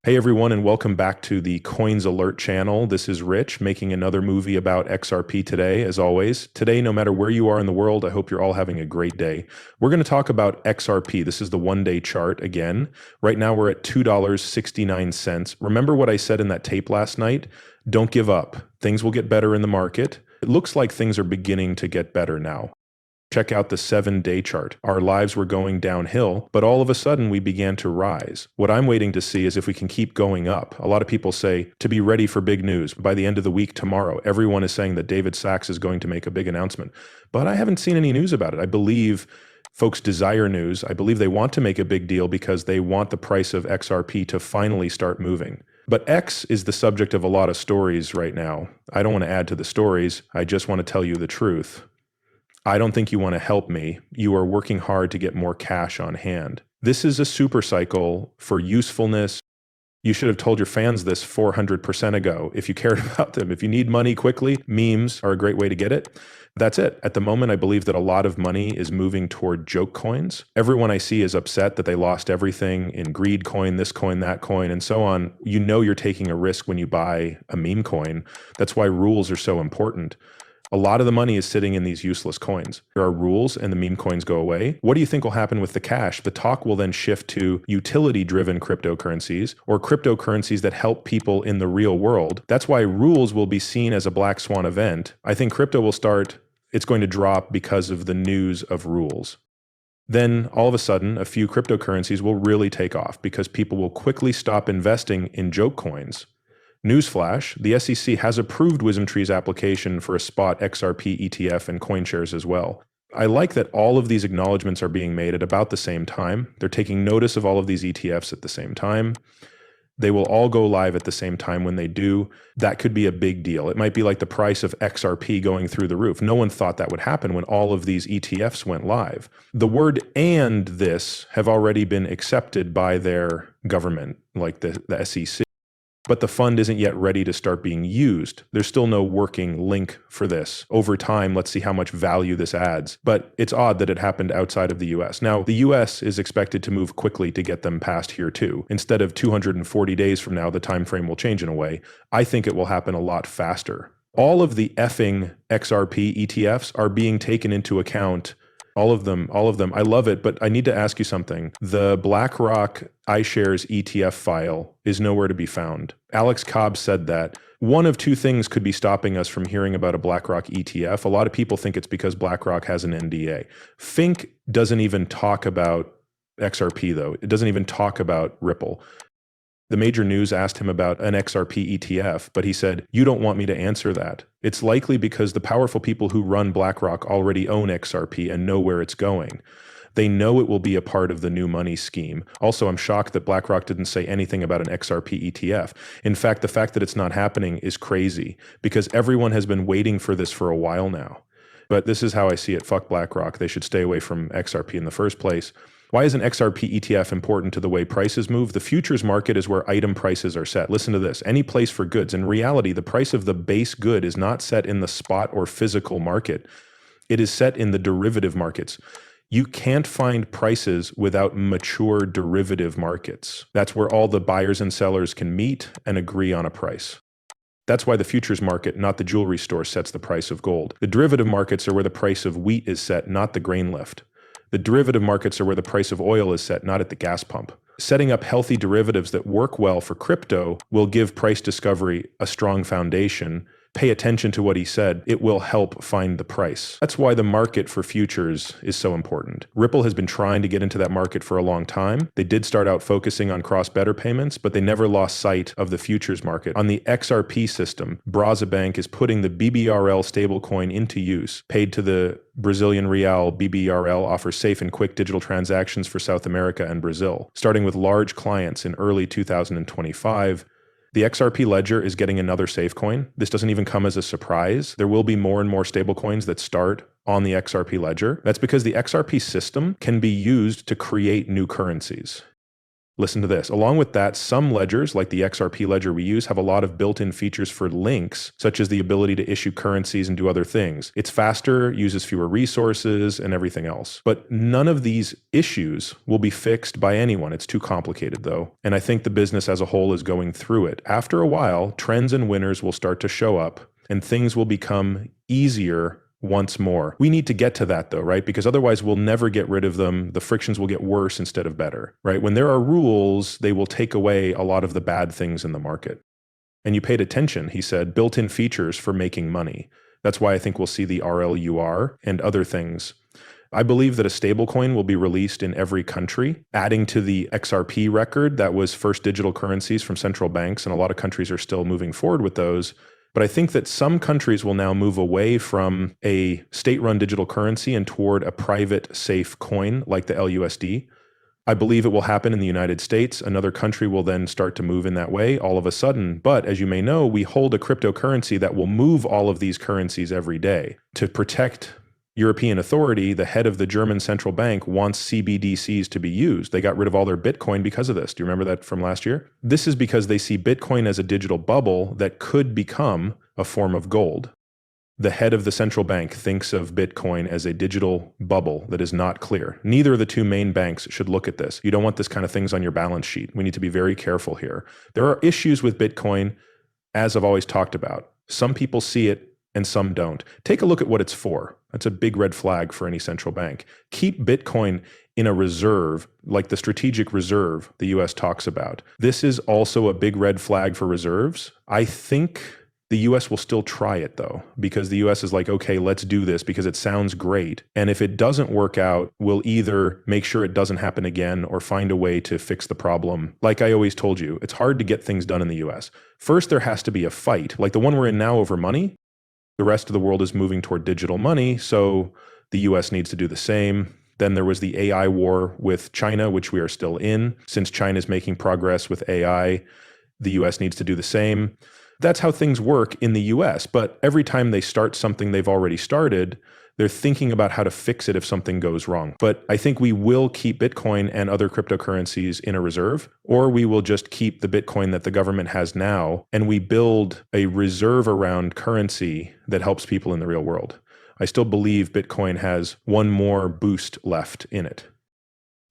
Hey everyone, and welcome back to the Coins Alert channel. This is Rich making another movie about XRP today, as always. Today, no matter where you are in the world, I hope you're all having a great day. We're going to talk about XRP. This is the one-day chart again. Right now, we're at $2.69. Remember what I said in that tape last night? Don't give up. Things will get better in the market. It looks like things are beginning to get better now. Check out the 7-day chart. Our lives were going downhill, but all of a sudden we began to rise. What I'm waiting to see is if we can keep going up. A lot of people say to be ready for big news. By the end of the week tomorrow, everyone is saying that David Sachs is going to make a big announcement. But I haven't seen any news about it. I believe folks desire news. I believe they want to make a big deal because they want the price of XRP to finally start moving. But X is the subject of a lot of stories right now. I don't want to add to the stories. I just want to tell you the truth. I don't think you want to help me. You are working hard to get more cash on hand. This is a super cycle for usefulness. You should have told your fans this 400% ago if you cared about them. If you need money quickly, memes are a great way to get it. That's it. At the moment, I believe that a lot of money is moving toward joke coins. Everyone I see is upset that they lost everything in greed coin, this coin, that coin, and so on. You know you're taking a risk when you buy a meme coin. That's why rules are so important. A lot of the money is sitting in these useless coins. There are rules and the meme coins go away. What do you think will happen with the cash? The talk will then shift to utility-driven cryptocurrencies or cryptocurrencies that help people in the real world. That's why rules will be seen as a black swan event. I think crypto will start, it's going to drop because of the news of rules. Then all of a sudden, a few cryptocurrencies will really take off because people will quickly stop investing in joke coins. Newsflash, the SEC has approved WisdomTree's application for a spot Xrp ETF and coin shares as well. I like that all of these acknowledgments are being made at about the same time. They're taking notice of all of these ETFs at the same time. They will all go live at the same time when they do. That could be a big deal. It might be like the price of XRP going through the roof. No one thought that would happen when all of these ETFs went live. The word "and" this have already been accepted by their government, like the SEC. But the fund isn't yet ready to start being used. There's still no working link for this. Over time, let's see how much value this adds. But it's odd that it happened outside of the US. Now, the US is expected to move quickly to get them passed here too. Instead of 240 days from now, the time frame will change in a way. I think it will happen a lot faster. All of the effing XRP ETFs are being taken into account. All of them. I love it, but I need to ask you something. The BlackRock iShares ETF file is nowhere to be found. Alex Cobb said that. One of two things could be stopping us from hearing about a BlackRock ETF. A lot of people think it's because BlackRock has an NDA. Fink doesn't even talk about XRP, though. It doesn't even talk about Ripple. The major news asked him about an XRP ETF, but he said, "You don't want me to answer that." It's likely because the powerful people who run BlackRock already own XRP and know where it's going. They know it will be a part of the new money scheme. Also, I'm shocked that BlackRock didn't say anything about an XRP ETF. In fact, the fact that it's not happening is crazy because everyone has been waiting for this for a while now. But this is how I see it. Fuck BlackRock. They should stay away from XRP in the first place. Why is an XRP ETF important to the way prices move? The futures market is where item prices are set. Listen to this. Any place for goods. In reality, the price of the base good is not set in the spot or physical market. It is set in the derivative markets. You can't find prices without mature derivative markets. That's where all the buyers and sellers can meet and agree on a price. That's why the futures market, not the jewelry store, sets the price of gold. The derivative markets are where the price of wheat is set, not the grain lift. The derivative markets are where the price of oil is set, not at the gas pump. Setting up healthy derivatives that work well for crypto will give price discovery a strong foundation. Pay attention to what he said. It will help find the price. That's why the market for futures is so important. Ripple has been trying to get into that market for a long time. They did start out focusing on cross-border payments, but they never lost sight of the futures market. On the XRP system, Braza Bank is putting the BBRL stablecoin into use. Paid to the Brazilian real, BBRL offers safe and quick digital transactions for South America and Brazil, starting with large clients in early 2025. The XRP ledger is getting another safe coin. This doesn't even come as a surprise. There will be more and more stablecoins that start on the XRP ledger. That's because the XRP system can be used to create new currencies. Listen to this. Along with that, some ledgers, like the XRP ledger we use, have a lot of built-in features for links, such as the ability to issue currencies and do other things. It's faster, uses fewer resources, and everything else. But none of these issues will be fixed by anyone. It's too complicated, though. And I think the business as a whole is going through it. After a while, trends and winners will start to show up, and things will become easier once more. We need to get to that though, right? Because otherwise we'll never get rid of them. The frictions will get worse instead of better, right? When there are rules, they will take away a lot of the bad things in the market. And you paid attention, he said, built-in features for making money. That's why I think we'll see the RLUR and other things. I believe that a stablecoin will be released in every country, adding to the XRP record that was first digital currencies from central banks, and a lot of countries are still moving forward with those. But I think that some countries will now move away from a state-run digital currency and toward a private, safe coin like the LUSD. I believe it will happen in the United States. Another country will then start to move in that way all of a sudden. But as you may know, we hold a cryptocurrency that will move all of these currencies every day. To protect European authority, the head of the German central bank wants CBDCs to be used. They got rid of all their Bitcoin because of this. Do you remember that from last year? This is because they see Bitcoin as a digital bubble that could become a form of gold. The head of the central bank thinks of Bitcoin as a digital bubble that is not clear. Neither of the two main banks should look at this. You don't want this kind of things on your balance sheet. We need to be very careful here. There are issues with Bitcoin, as I've always talked about. Some people see it and some don't. Take a look at what it's for. That's a big red flag for any central bank. Keep Bitcoin in a reserve, like the strategic reserve the US talks about. This is also a big red flag for reserves. I think the US will still try it though, because the US is like, okay, let's do this because it sounds great. And if it doesn't work out, we'll either make sure it doesn't happen again or find a way to fix the problem. Like I always told you, it's hard to get things done in the US. First, there has to be a fight, like the one we're in now over money. The rest of the world is moving toward digital money, so the US needs to do the same. Then there was the AI war with China, which we are still in. Since China is making progress with AI, the US needs to do the same. That's how things work in the US, but every time they start something they've already started, they're thinking about how to fix it if something goes wrong. But I think we will keep Bitcoin and other cryptocurrencies in a reserve, or we will just keep the Bitcoin that the government has now, and we build a reserve around currency that helps people in the real world. I still believe Bitcoin has one more boost left in it.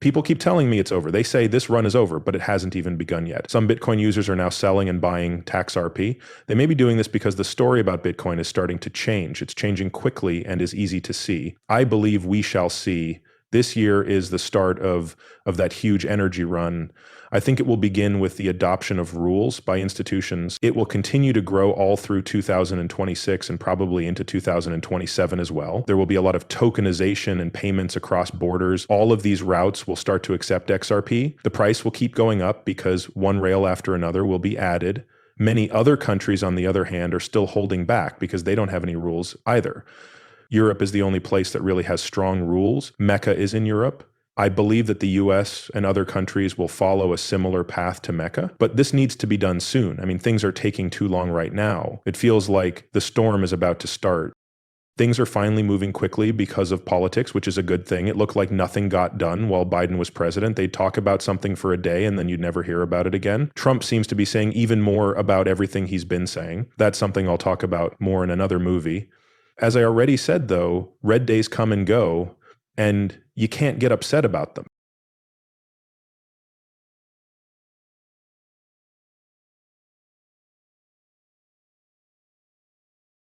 People keep telling me it's over. They say this run is over, but it hasn't even begun yet. Some Bitcoin users are now selling and buying XRP. They may be doing this because the story about Bitcoin is starting to change. It's changing quickly and is easy to see. I believe we shall see. This year is the start of that huge energy run. I think it will begin with the adoption of rules by institutions. It will continue to grow all through 2026 and probably into 2027 as well. There will be a lot of tokenization and payments across borders. All of these routes will start to accept XRP. The price will keep going up because one rail after another will be added. Many other countries, on the other hand, are still holding back because they don't have any rules either. Europe is the only place that really has strong rules. Mecca is in Europe. I believe that the US and other countries will follow a similar path to Mecca, but this needs to be done soon. I mean, things are taking too long right now. It feels like the storm is about to start. Things are finally moving quickly because of politics, which is a good thing. It looked like nothing got done while Biden was president. They'd talk about something for a day and then you'd never hear about it again. Trump seems to be saying even more about everything he's been saying. That's something I'll talk about more in another movie. As I already said, though, red days come and go, and you can't get upset about them.